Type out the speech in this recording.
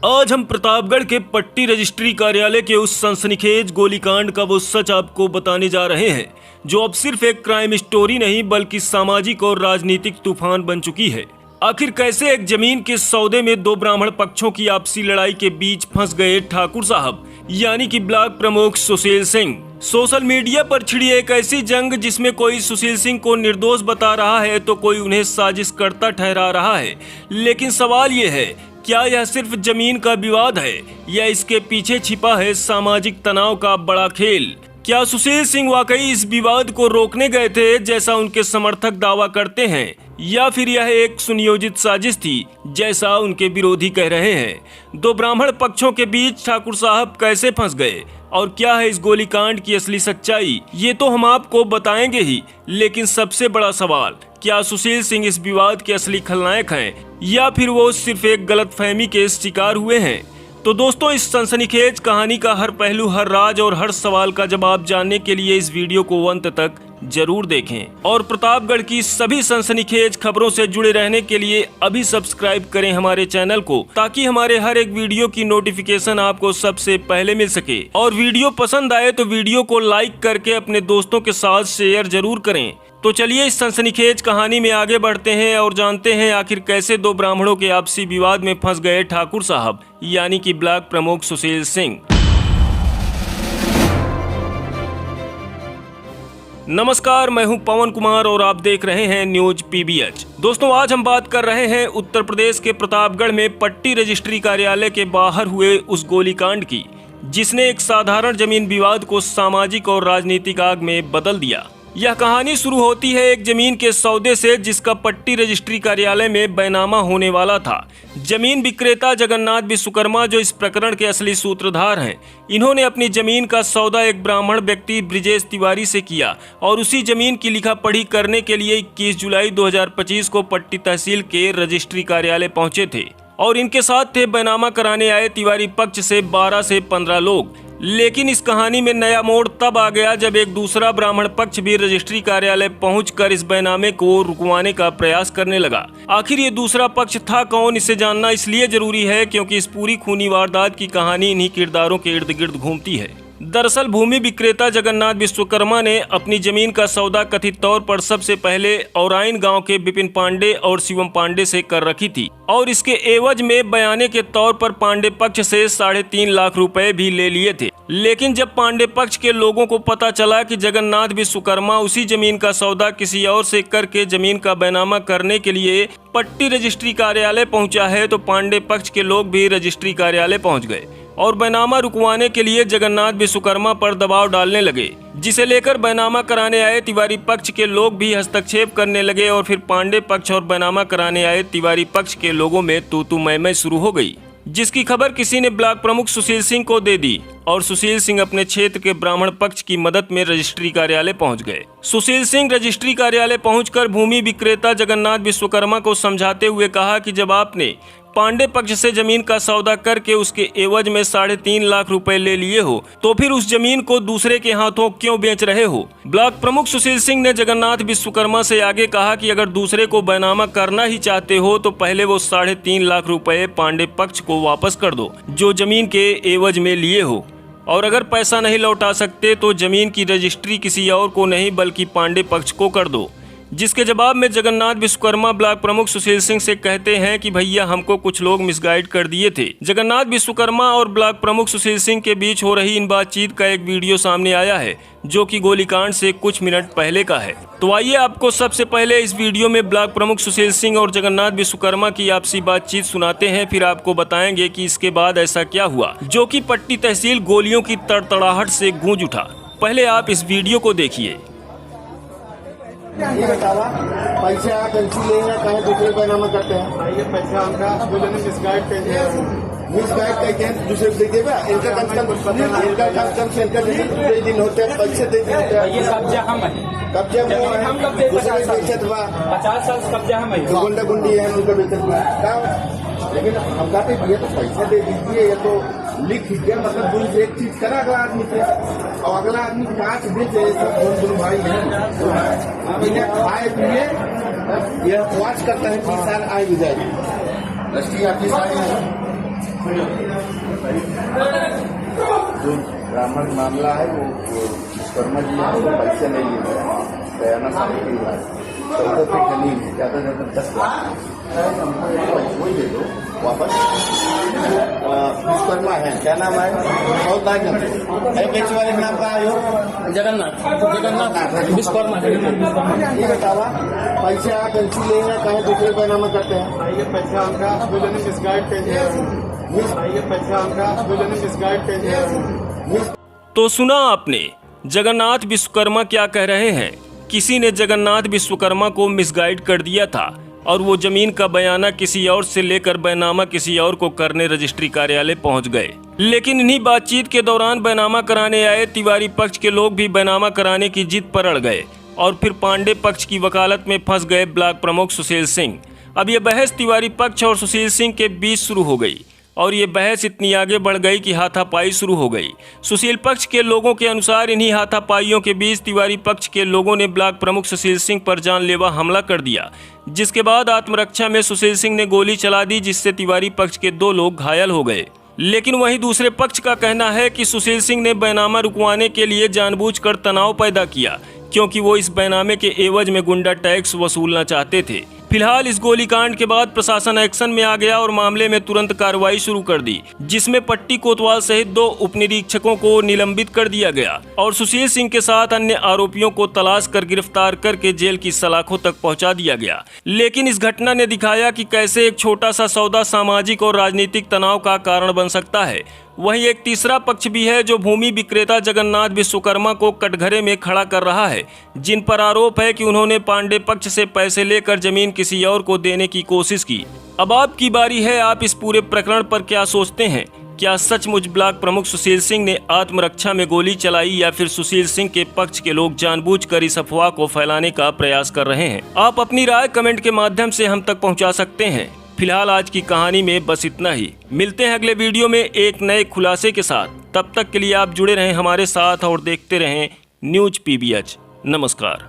आज हम प्रतापगढ़ के पट्टी रजिस्ट्री कार्यालय के उस सनसनीखेज गोलीकांड का वो सच आपको बताने जा रहे हैं जो अब सिर्फ एक क्राइम स्टोरी नहीं बल्कि सामाजिक और राजनीतिक तूफान बन चुकी है। आखिर कैसे एक जमीन के सौदे में दो ब्राह्मण पक्षों की आपसी लड़ाई के बीच फंस गए ठाकुर साहब यानी कि ब्लॉक प्रमुख सुशील सिंह। सोशल मीडिया पर छिड़ी एक ऐसी जंग जिसमें कोई सुशील सिंह को निर्दोष बता रहा है तो कोई उन्हें साजिशकर्ता ठहरा रहा है। लेकिन सवाल ये है, क्या यह सिर्फ जमीन का विवाद है या इसके पीछे छिपा है सामाजिक तनाव का बड़ा खेल? क्या सुशील सिंह वाकई इस विवाद को रोकने गए थे जैसा उनके समर्थक दावा करते हैं, या फिर यह एक सुनियोजित साजिश थी जैसा उनके विरोधी कह रहे हैं? दो ब्राह्मण पक्षों के बीच ठाकुर साहब कैसे फंस गए और क्या है इस गोलीकांड की असली सच्चाई, ये तो हम आपको बताएंगे ही। लेकिन सबसे बड़ा सवाल, क्या सुशील सिंह इस विवाद के असली खलनायक हैं या फिर वो सिर्फ एक गलतफहमी के शिकार हुए हैं? तो दोस्तों, इस सनसनीखेज कहानी का हर पहलू, हर राज और हर सवाल का जवाब जानने के लिए इस वीडियो को अंत तक जरूर देखें और प्रतापगढ़ की सभी सनसनीखेज खबरों से जुड़े रहने के लिए अभी सब्सक्राइब करें हमारे चैनल को, ताकि हमारे हर एक वीडियो की नोटिफिकेशन आपको सबसे पहले मिल सके। और वीडियो पसंद आए तो वीडियो को लाइक करके अपने दोस्तों के साथ शेयर जरूर करें। तो चलिए इस सनसनीखेज कहानी में आगे बढ़ते हैं और जानते हैं आखिर कैसे दो ब्राह्मणों के आपसी विवाद में फंस गए ठाकुर साहब यानी कि ब्लॉक प्रमुख सुशील सिंह। नमस्कार, मैं हूं पवन कुमार और आप देख रहे हैं न्यूज पीबीएच। दोस्तों, आज हम बात कर रहे हैं उत्तर प्रदेश के प्रतापगढ़ में पट्टी रजिस्ट्री कार्यालय के बाहर हुए उस गोलीकांड की, जिसने एक साधारण जमीन विवाद को सामाजिक और राजनीतिक आग में बदल दिया। यह कहानी शुरू होती है एक जमीन के सौदे से जिसका पट्टी रजिस्ट्री कार्यालय में बैनामा होने वाला था। जमीन विक्रेता जगन्नाथ विश्वकर्मा, जो इस प्रकरण के असली सूत्रधार हैं, इन्होंने अपनी जमीन का सौदा एक ब्राह्मण व्यक्ति ब्रिजेश तिवारी से किया और उसी जमीन की लिखा पढ़ी करने के लिए 21 जुलाई 2025 को पट्टी तहसील के रजिस्ट्री कार्यालय पहुंचे थे और इनके साथ थे बैनामा कराने आए तिवारी पक्ष से 12 से 15 लोग। लेकिन इस कहानी में नया मोड़ तब आ गया जब एक दूसरा ब्राह्मण पक्ष भी रजिस्ट्री कार्यालय पहुंचकर इस बैनामे को रुकवाने का प्रयास करने लगा। आखिर ये दूसरा पक्ष था कौन, इसे जानना इसलिए जरूरी है क्योंकि इस पूरी खूनी वारदात की कहानी इन्हीं किरदारों के इर्द गिर्द घूमती है। दरअसल भूमि विक्रेता जगन्नाथ विश्वकर्मा ने अपनी जमीन का सौदा कथित तौर पर सबसे पहले औराइन गांव के विपिन पांडे और शिवम पांडे से कर रखी थी और इसके एवज में बयाने के तौर पर पांडे पक्ष से 3.5 लाख रुपए भी ले लिए थे। लेकिन जब पांडे पक्ष के लोगों को पता चला कि जगन्नाथ विश्वकर्मा उसी जमीन का सौदा किसी और से करके जमीन का बैनामा करने के लिए पट्टी रजिस्ट्री कार्यालय पहुंचा है, तो पांडे पक्ष के लोग भी रजिस्ट्री कार्यालय पहुंच गए और बैनामा रुकवाने के लिए जगन्नाथ विश्वकर्मा पर दबाव डालने लगे, जिसे लेकर बैनामा कराने आए तिवारी पक्ष के लोग भी हस्तक्षेप करने लगे और फिर पांडे पक्ष और बैनामा कराने आए तिवारी पक्ष के लोगों में तू मैं शुरू हो गई, जिसकी खबर किसी ने ब्लॉक प्रमुख सुशील सिंह को दे दी और सुशील सिंह अपने क्षेत्र के ब्राह्मण पक्ष की मदद में रजिस्ट्री कार्यालय पहुंच गए। सुशील सिंह रजिस्ट्री कार्यालय पहुंचकर भूमि विक्रेता जगन्नाथ विश्वकर्मा को समझाते हुए कहा कि जब आपने पांडे पक्ष से जमीन का सौदा करके उसके एवज में 3.5 लाख रुपए ले लिए हो तो फिर उस जमीन को दूसरे के हाथों क्यों बेच रहे हो? ब्लॉक प्रमुख सुशील सिंह ने जगन्नाथ विश्वकर्मा से आगे कहा कि अगर दूसरे को बैनामा करना ही चाहते हो तो पहले वो 3.5 लाख रुपए पांडे पक्ष को वापस कर दो जो जमीन के एवज में लिए हो, और अगर पैसा नहीं लौटा सकते तो जमीन की रजिस्ट्री किसी और को नहीं बल्कि पांडे पक्ष को कर दो। जिसके जवाब में जगन्नाथ विश्वकर्मा ब्लॉक प्रमुख सुशील सिंह से कहते हैं कि भैया हमको कुछ लोग मिसगाइड कर दिए थे। जगन्नाथ विश्वकर्मा और ब्लॉक प्रमुख सुशील सिंह के बीच हो रही इन बातचीत का एक वीडियो सामने आया है जो कि गोलीकांड से कुछ मिनट पहले का है। तो आइए आपको सबसे पहले इस वीडियो में ब्लॉक प्रमुख सुशील सिंह और जगन्नाथ विश्वकर्मा की आपसी बातचीत सुनाते हैं, फिर आपको बताएंगे कि इसके बाद ऐसा क्या हुआ जो कि पट्टी तहसील गोलियों की तड़तड़ाहट से गूंज उठा। पहले आप इस वीडियो को देखिए। ये बतावा पैसा कंची लेगा कहे दूसरे बैनामा करते हैं? ये पैसा हमका मिसगाइड करके दूसरे को दे देगा। इनका कम से कम दे दिन होते हैं, पैसे दे दिन होते हैं। ये कब्जा हम है, कब्जा हम कब्जे 50 साल कब्जा हम है, गुंडा गुंडी है उनका बेचत हुआ। लेकिन हम कहते ये तो पैसा दे दीजिए, ये तो लिख दीजिए, मतलब दूसरी एक चीज करा अगला आदमी से और अगला आदमी कांच बेचे, सब दोनों भाई हैं खाए पिए, यह वाच करता है 30 साल आए भी जाएगी। रजिस्ट्री ऑफिस आए हैं जो ब्राह्मण मामला है वो विश्वकर्मा जी हैं, वो पैसे नहीं लिए बयाना सारी की बात 14 पे जमीन है, ज़्यादा से ज़्यादा 10 लाख वही दे दो वापस। विश्वकर्मा है, क्या नाम है? बेचे वाले नाम का आयो जगन्नाथ विश्वकर्मा ये बतावा पैसे आप एलसी ले हैं कहीं दूसरे पैनामा करते हैं? ये पैसा आमका आपल्याला मिसगाइड केले ये पैसा आमका आपल्याला मिसगाइड केले। तो सुना आपने जगन्नाथ विश्वकर्मा क्या कह रहे हैं। किसी ने जगन्नाथ विश्वकर्मा को मिसगाइड कर दिया था और वो जमीन का बयाना किसी और से लेकर बैनामा किसी और को करने रजिस्ट्री कार्यालय पहुंच गए। लेकिन इन्हीं बातचीत के दौरान बैनामा कराने आए तिवारी पक्ष के लोग भी बैनामा कराने की जिद पर अड़ गए और फिर पांडे पक्ष की वकालत में फंस गए ब्लॉक प्रमुख सुशील सिंह। अब यह बहस तिवारी पक्ष और सुशील सिंह के बीच शुरू हो गई और ये बहस इतनी आगे बढ़ गई कि हाथापाई शुरू हो गई। सुशील पक्ष के लोगों के अनुसार इन्हीं हाथापाइयों के बीच तिवारी पक्ष के लोगों ने ब्लॉक प्रमुख सुशील सिंह पर जानलेवा हमला कर दिया, जिसके बाद आत्मरक्षा में सुशील सिंह ने गोली चला दी, जिससे तिवारी पक्ष के 2 लोग घायल हो गए। लेकिन वहीं दूसरे पक्ष का कहना है कि सुशील सिंह ने बैनामा रुकवाने के लिए जानबूझकर तनाव पैदा किया, क्योंकि वो इस बैनामे के एवज में गुंडा टैक्स वसूलना चाहते थे। फिलहाल इस गोलीकांड के बाद प्रशासन एक्शन में आ गया और मामले में तुरंत कार्रवाई शुरू कर दी, जिसमें पट्टी कोतवाल सहित 2 उपनिरीक्षकों को निलंबित कर दिया गया और सुशील सिंह के साथ अन्य आरोपियों को तलाश कर गिरफ्तार करके जेल की सलाखों तक पहुंचा दिया गया। लेकिन इस घटना ने दिखाया कि कैसे एक छोटा सा सौदा सामाजिक और राजनीतिक तनाव का कारण बन सकता है। वहीं एक तीसरा पक्ष भी है जो भूमि विक्रेता जगन्नाथ विश्वकर्मा को कटघरे में खड़ा कर रहा है, जिन पर आरोप है कि उन्होंने पांडे पक्ष से पैसे लेकर जमीन किसी और को देने की कोशिश की। अब आपकी बारी है, आप इस पूरे प्रकरण पर क्या सोचते हैं? क्या सचमुच ब्लॉक प्रमुख सुशील सिंह ने आत्मरक्षा में गोली चलाई या फिर सुशील सिंह के पक्ष के लोग जानबूझकर इस अफवाह को फैलाने का प्रयास कर रहे हैं? आप अपनी राय कमेंट के माध्यम से हम तक पहुँचा सकते हैं। फिलहाल आज की कहानी में बस इतना ही। मिलते हैं अगले वीडियो में एक नए खुलासे के साथ। तब तक के लिए आप जुड़े रहें हमारे साथ और देखते रहें न्यूज PBH। नमस्कार।